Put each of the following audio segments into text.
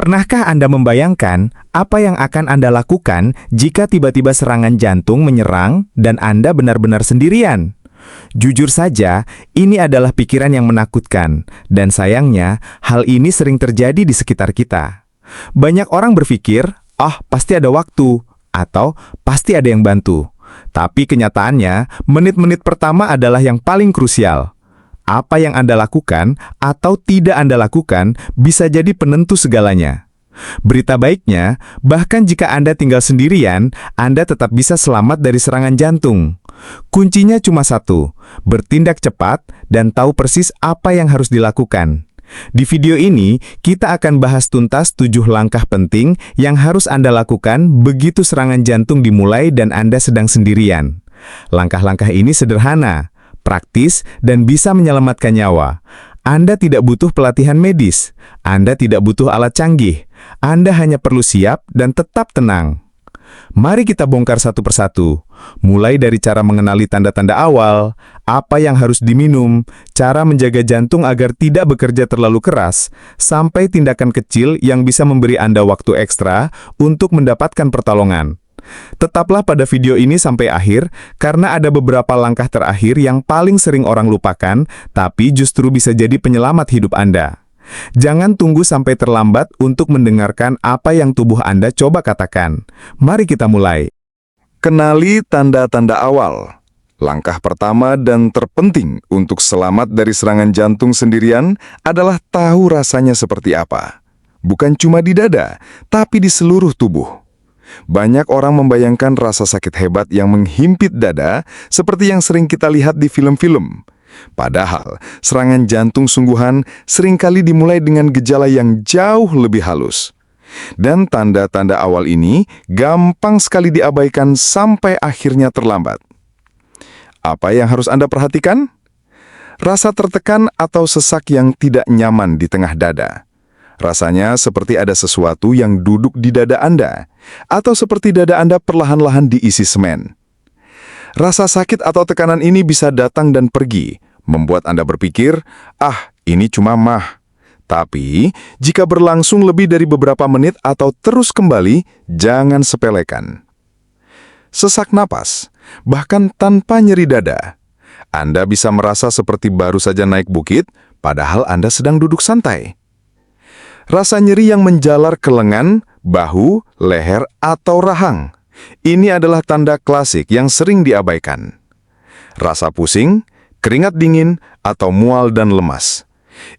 Pernahkah Anda membayangkan apa yang akan Anda lakukan jika tiba-tiba serangan jantung menyerang dan Anda benar-benar sendirian? Jujur saja, ini adalah pikiran yang menakutkan, dan sayangnya hal ini sering terjadi di sekitar kita. Banyak orang berpikir, pasti ada waktu, atau pasti ada yang bantu. Tapi kenyataannya, menit-menit pertama adalah yang paling krusial. Apa yang Anda lakukan atau tidak Anda lakukan bisa jadi penentu segalanya. Berita baiknya, bahkan jika Anda tinggal sendirian, Anda tetap bisa selamat dari serangan jantung. Kuncinya cuma satu, bertindak cepat dan tahu persis apa yang harus dilakukan. Di video ini, kita akan bahas tuntas 7 langkah penting yang harus Anda lakukan begitu serangan jantung dimulai dan Anda sedang sendirian. Langkah-langkah ini sederhana, praktis, dan bisa menyelamatkan nyawa. Anda tidak butuh pelatihan medis, Anda tidak butuh alat canggih, Anda hanya perlu siap dan tetap tenang. Mari kita bongkar satu persatu, mulai dari cara mengenali tanda-tanda awal, apa yang harus diminum, cara menjaga jantung agar tidak bekerja terlalu keras, sampai tindakan kecil yang bisa memberi Anda waktu ekstra untuk mendapatkan pertolongan. Tetaplah pada video ini sampai akhir, karena ada beberapa langkah terakhir yang paling sering orang lupakan, tapi justru bisa jadi penyelamat hidup Anda. Jangan tunggu sampai terlambat untuk mendengarkan apa yang tubuh Anda coba katakan. Mari kita mulai. Kenali tanda-tanda awal. Langkah pertama dan terpenting untuk selamat dari serangan jantung sendirian adalah tahu rasanya seperti apa. Bukan cuma di dada, tapi di seluruh tubuh. Banyak orang membayangkan rasa sakit hebat yang menghimpit dada seperti yang sering kita lihat di film-film. Padahal, serangan jantung sungguhan seringkali dimulai dengan gejala yang jauh lebih halus. Dan tanda-tanda awal ini gampang sekali diabaikan sampai akhirnya terlambat. Apa yang harus Anda perhatikan? Rasa tertekan atau sesak yang tidak nyaman di tengah dada. Rasanya seperti ada sesuatu yang duduk di dada Anda, atau seperti dada Anda perlahan-lahan diisi semen. Rasa sakit atau tekanan ini bisa datang dan pergi, membuat Anda berpikir, ini cuma mah. Tapi, jika berlangsung lebih dari beberapa menit atau terus kembali, jangan sepelekan. Sesak napas, bahkan tanpa nyeri dada. Anda bisa merasa seperti baru saja naik bukit, padahal Anda sedang duduk santai. Rasa nyeri yang menjalar ke lengan, bahu, leher, atau rahang. Ini adalah tanda klasik yang sering diabaikan. Rasa pusing, keringat dingin, atau mual dan lemas.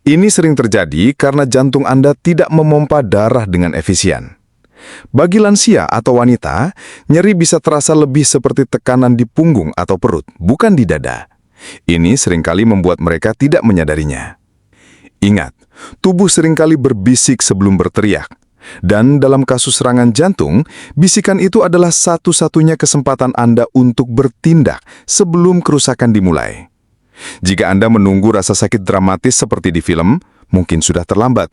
Ini sering terjadi karena jantung Anda tidak memompa darah dengan efisien. Bagi lansia atau wanita, nyeri bisa terasa lebih seperti tekanan di punggung atau perut, bukan di dada. Ini seringkali membuat mereka tidak menyadarinya. Ingat, tubuh seringkali berbisik sebelum berteriak. Dan dalam kasus serangan jantung, bisikan itu adalah satu-satunya kesempatan Anda untuk bertindak sebelum kerusakan dimulai. Jika Anda menunggu rasa sakit dramatis seperti di film, mungkin sudah terlambat.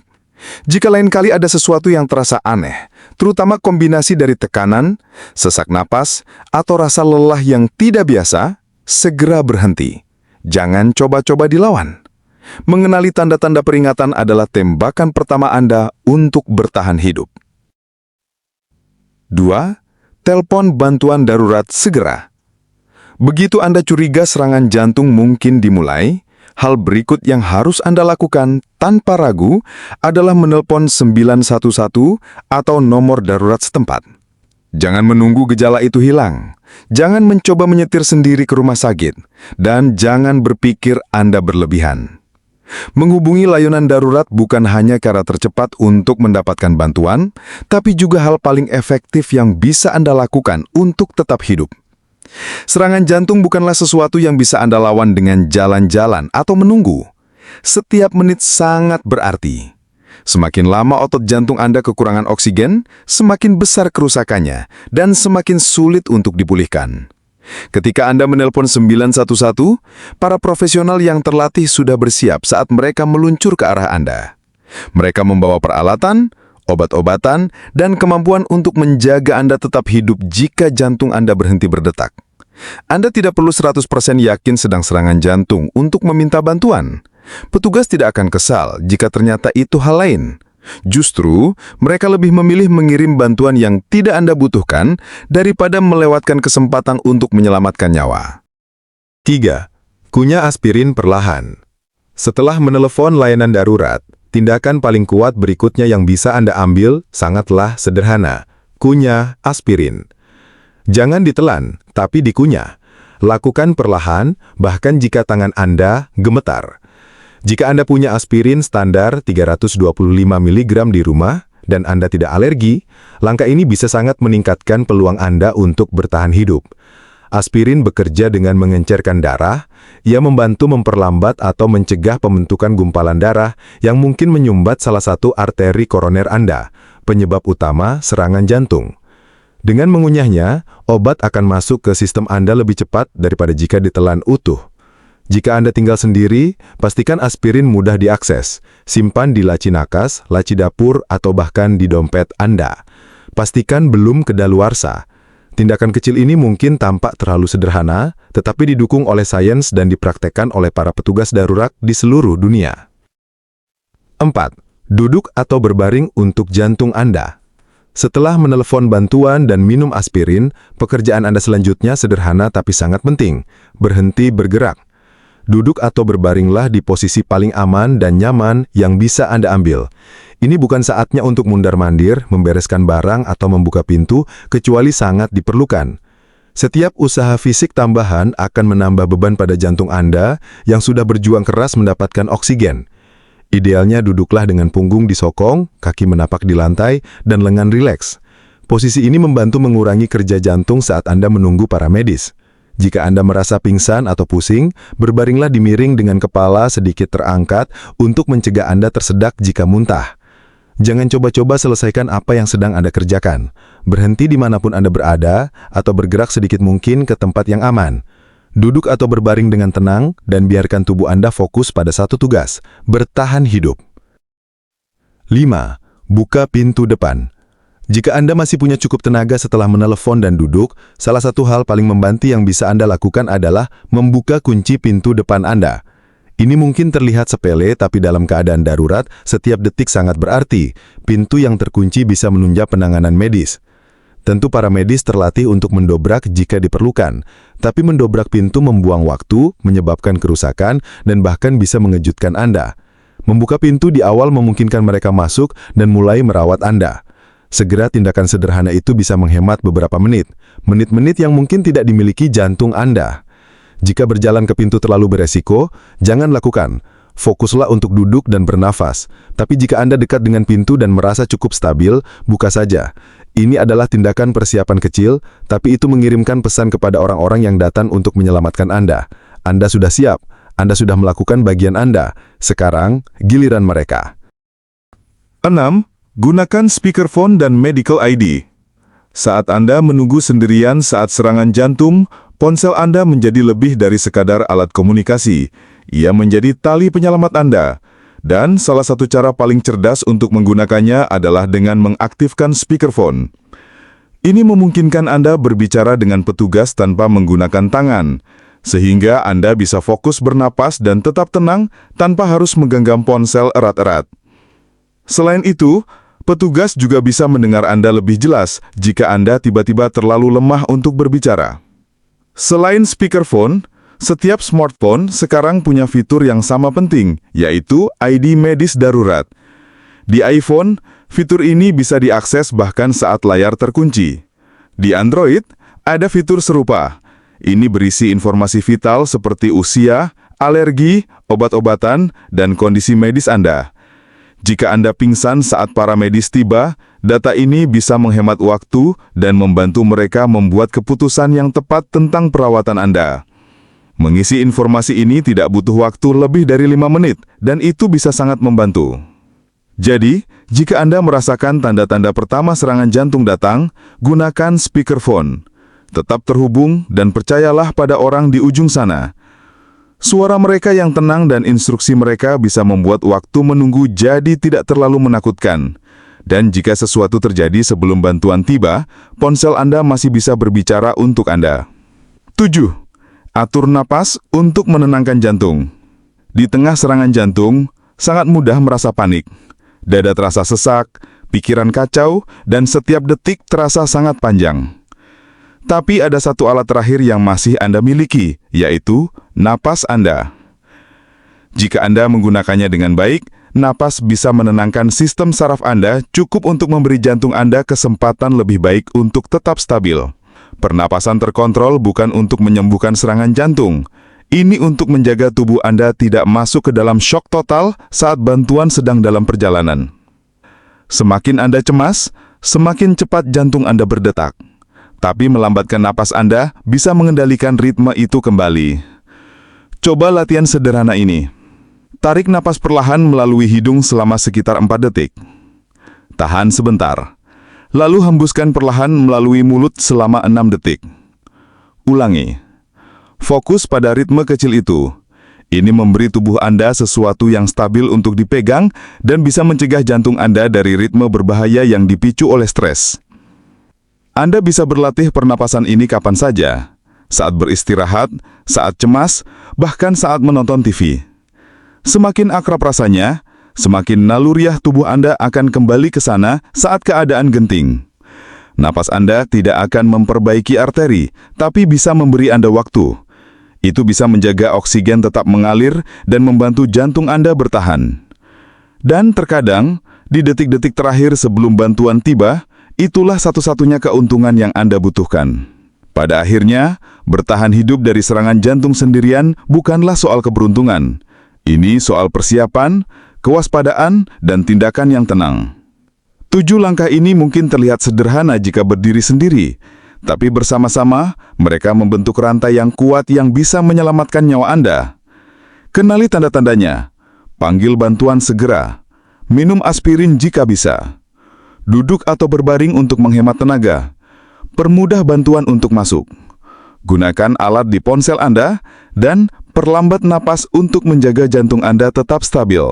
Jika lain kali ada sesuatu yang terasa aneh, terutama kombinasi dari tekanan, sesak napas, atau rasa lelah yang tidak biasa, segera berhenti. Jangan coba-coba dilawan. Mengenali tanda-tanda peringatan adalah tembakan pertama Anda untuk bertahan hidup. 2. Telepon bantuan darurat segera. Begitu Anda curiga serangan jantung mungkin dimulai, hal berikut yang harus Anda lakukan tanpa ragu adalah menelpon 911 atau nomor darurat setempat. Jangan menunggu gejala itu hilang. Jangan mencoba menyetir sendiri ke rumah sakit. Dan jangan berpikir Anda berlebihan. Menghubungi layanan darurat bukan hanya cara tercepat untuk mendapatkan bantuan, tapi juga hal paling efektif yang bisa Anda lakukan untuk tetap hidup. Serangan jantung bukanlah sesuatu yang bisa Anda lawan dengan jalan-jalan atau menunggu. Setiap menit sangat berarti. Semakin lama otot jantung Anda kekurangan oksigen, semakin besar kerusakannya dan semakin sulit untuk dipulihkan. Ketika Anda menelpon 911, para profesional yang terlatih sudah bersiap saat mereka meluncur ke arah Anda. Mereka membawa peralatan, obat-obatan, dan kemampuan untuk menjaga Anda tetap hidup jika jantung Anda berhenti berdetak. Anda tidak perlu 100% yakin sedang serangan jantung untuk meminta bantuan. Petugas tidak akan kesal jika ternyata itu hal lain. Justru, mereka lebih memilih mengirim bantuan yang tidak Anda butuhkan daripada melewatkan kesempatan untuk menyelamatkan nyawa. 3. Kunyah aspirin perlahan. Setelah menelepon layanan darurat, tindakan paling kuat berikutnya yang bisa Anda ambil sangatlah sederhana. Kunyah aspirin. Jangan ditelan, tapi dikunyah. Lakukan perlahan, bahkan jika tangan Anda gemetar. Jika Anda punya aspirin standar 325 mg di rumah dan Anda tidak alergi, langkah ini bisa sangat meningkatkan peluang Anda untuk bertahan hidup. Aspirin bekerja dengan mengencerkan darah, ia membantu memperlambat atau mencegah pembentukan gumpalan darah yang mungkin menyumbat salah satu arteri koroner Anda, penyebab utama serangan jantung. Dengan mengunyahnya, obat akan masuk ke sistem Anda lebih cepat daripada jika ditelan utuh. Jika Anda tinggal sendiri, pastikan aspirin mudah diakses. Simpan di laci nakas, laci dapur, atau bahkan di dompet Anda. Pastikan belum kedaluarsa. Tindakan kecil ini mungkin tampak terlalu sederhana, tetapi didukung oleh sains dan dipraktekkan oleh para petugas darurat di seluruh dunia. 4. Duduk atau berbaring untuk jantung Anda. Setelah menelepon bantuan dan minum aspirin, pekerjaan Anda selanjutnya sederhana tapi sangat penting. Berhenti bergerak. Duduk atau berbaringlah di posisi paling aman dan nyaman yang bisa Anda ambil. Ini bukan saatnya untuk mundar-mandir, membereskan barang, atau membuka pintu, kecuali sangat diperlukan. Setiap usaha fisik tambahan akan menambah beban pada jantung Anda yang sudah berjuang keras mendapatkan oksigen. Idealnya duduklah dengan punggung disokong, kaki menapak di lantai, dan lengan rileks. Posisi ini membantu mengurangi kerja jantung saat Anda menunggu para medis. Jika Anda merasa pingsan atau pusing, berbaringlah di miring dengan kepala sedikit terangkat untuk mencegah Anda tersedak jika muntah. Jangan coba-coba selesaikan apa yang sedang Anda kerjakan. Berhenti dimanapun Anda berada, atau bergerak sedikit mungkin ke tempat yang aman. Duduk atau berbaring dengan tenang, dan biarkan tubuh Anda fokus pada satu tugas, bertahan hidup. 5. Buka pintu depan. Jika Anda masih punya cukup tenaga setelah menelepon dan duduk, salah satu hal paling membantu yang bisa Anda lakukan adalah membuka kunci pintu depan Anda. Ini mungkin terlihat sepele, tapi dalam keadaan darurat, setiap detik sangat berarti. Pintu yang terkunci bisa menunjang penanganan medis. Tentu para medis terlatih untuk mendobrak jika diperlukan, tapi mendobrak pintu membuang waktu, menyebabkan kerusakan, dan bahkan bisa mengejutkan Anda. Membuka pintu di awal memungkinkan mereka masuk dan mulai merawat Anda. Segera tindakan sederhana itu bisa menghemat beberapa menit. Menit-menit yang mungkin tidak dimiliki jantung Anda. Jika berjalan ke pintu terlalu beresiko, jangan lakukan. Fokuslah untuk duduk dan bernafas. Tapi jika Anda dekat dengan pintu dan merasa cukup stabil, buka saja. Ini adalah tindakan persiapan kecil, tapi itu mengirimkan pesan kepada orang-orang yang datang untuk menyelamatkan Anda. Anda sudah siap. Anda sudah melakukan bagian Anda. Sekarang, giliran mereka. 6. Gunakan speakerphone dan medical ID. Saat Anda menunggu sendirian saat serangan jantung, ponsel Anda menjadi lebih dari sekadar alat komunikasi. Ia menjadi tali penyelamat Anda. Dan salah satu cara paling cerdas untuk menggunakannya adalah dengan mengaktifkan speakerphone. Ini memungkinkan Anda berbicara dengan petugas tanpa menggunakan tangan, sehingga Anda bisa fokus bernapas dan tetap tenang tanpa harus menggenggam ponsel erat-erat. Selain itu, petugas juga bisa mendengar Anda lebih jelas jika Anda tiba-tiba terlalu lemah untuk berbicara. Selain speakerphone, setiap smartphone sekarang punya fitur yang sama penting, yaitu ID medis darurat. Di iPhone, fitur ini bisa diakses bahkan saat layar terkunci. Di Android, ada fitur serupa. Ini berisi informasi vital seperti usia, alergi, obat-obatan, dan kondisi medis Anda. Jika Anda pingsan saat para medis tiba, data ini bisa menghemat waktu dan membantu mereka membuat keputusan yang tepat tentang perawatan Anda. Mengisi informasi ini tidak butuh waktu lebih dari 5 menit, dan itu bisa sangat membantu. Jadi, jika Anda merasakan tanda-tanda pertama serangan jantung datang, gunakan speakerphone. Tetap terhubung dan percayalah pada orang di ujung sana. Suara mereka yang tenang dan instruksi mereka bisa membuat waktu menunggu jadi tidak terlalu menakutkan. Dan jika sesuatu terjadi sebelum bantuan tiba, ponsel Anda masih bisa berbicara untuk Anda. 7. Atur napas untuk menenangkan jantung. Di tengah serangan jantung, sangat mudah merasa panik. Dada terasa sesak, pikiran kacau, dan setiap detik terasa sangat panjang. Tapi ada satu alat terakhir yang masih Anda miliki, yaitu napas Anda. Jika Anda menggunakannya dengan baik, napas bisa menenangkan sistem saraf Anda cukup untuk memberi jantung Anda kesempatan lebih baik untuk tetap stabil. Pernapasan terkontrol bukan untuk menyembuhkan serangan jantung. Ini untuk menjaga tubuh Anda tidak masuk ke dalam syok total saat bantuan sedang dalam perjalanan. Semakin Anda cemas, semakin cepat jantung Anda berdetak. Tapi melambatkan napas Anda bisa mengendalikan ritme itu kembali. Coba latihan sederhana ini. Tarik napas perlahan melalui hidung selama sekitar 4 detik. Tahan sebentar. Lalu hembuskan perlahan melalui mulut selama 6 detik. Ulangi. Fokus pada ritme kecil itu. Ini memberi tubuh Anda sesuatu yang stabil untuk dipegang dan bisa mencegah jantung Anda dari ritme berbahaya yang dipicu oleh stres. Anda bisa berlatih pernapasan ini kapan saja, saat beristirahat, saat cemas, bahkan saat menonton TV. Semakin akrab rasanya, semakin naluriah tubuh Anda akan kembali ke sana saat keadaan genting. Napas Anda tidak akan memperbaiki arteri, tapi bisa memberi Anda waktu. Itu bisa menjaga oksigen tetap mengalir dan membantu jantung Anda bertahan. Dan terkadang, di detik-detik terakhir sebelum bantuan tiba, itulah satu-satunya keuntungan yang Anda butuhkan. Pada akhirnya, bertahan hidup dari serangan jantung sendirian bukanlah soal keberuntungan. Ini soal persiapan, kewaspadaan, dan tindakan yang tenang. 7 langkah ini mungkin terlihat sederhana jika berdiri sendiri, tapi bersama-sama mereka membentuk rantai yang kuat yang bisa menyelamatkan nyawa Anda. Kenali tanda-tandanya. Panggil bantuan segera. Minum aspirin jika bisa. Duduk atau berbaring untuk menghemat tenaga. Permudah bantuan untuk masuk. Gunakan alat di ponsel Anda dan perlambat napas untuk menjaga jantung Anda tetap stabil.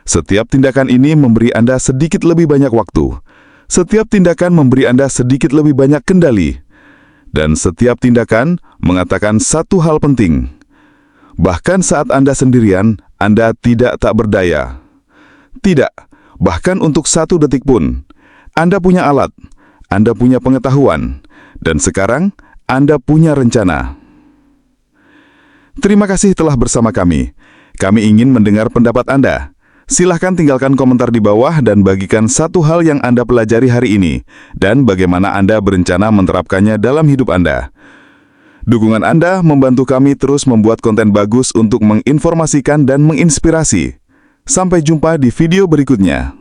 Setiap tindakan ini memberi Anda sedikit lebih banyak waktu. Setiap tindakan memberi Anda sedikit lebih banyak kendali. Dan setiap tindakan mengatakan satu hal penting. Bahkan saat Anda sendirian, Anda tidak tak berdaya. Tidak. Bahkan untuk 1 detik pun, Anda punya alat, Anda punya pengetahuan, dan sekarang Anda punya rencana. Terima kasih telah bersama kami. Kami ingin mendengar pendapat Anda. Silahkan tinggalkan komentar di bawah dan bagikan satu hal yang Anda pelajari hari ini, dan bagaimana Anda berencana menerapkannya dalam hidup Anda. Dukungan Anda membantu kami terus membuat konten bagus untuk menginformasikan dan menginspirasi. Sampai jumpa di video berikutnya.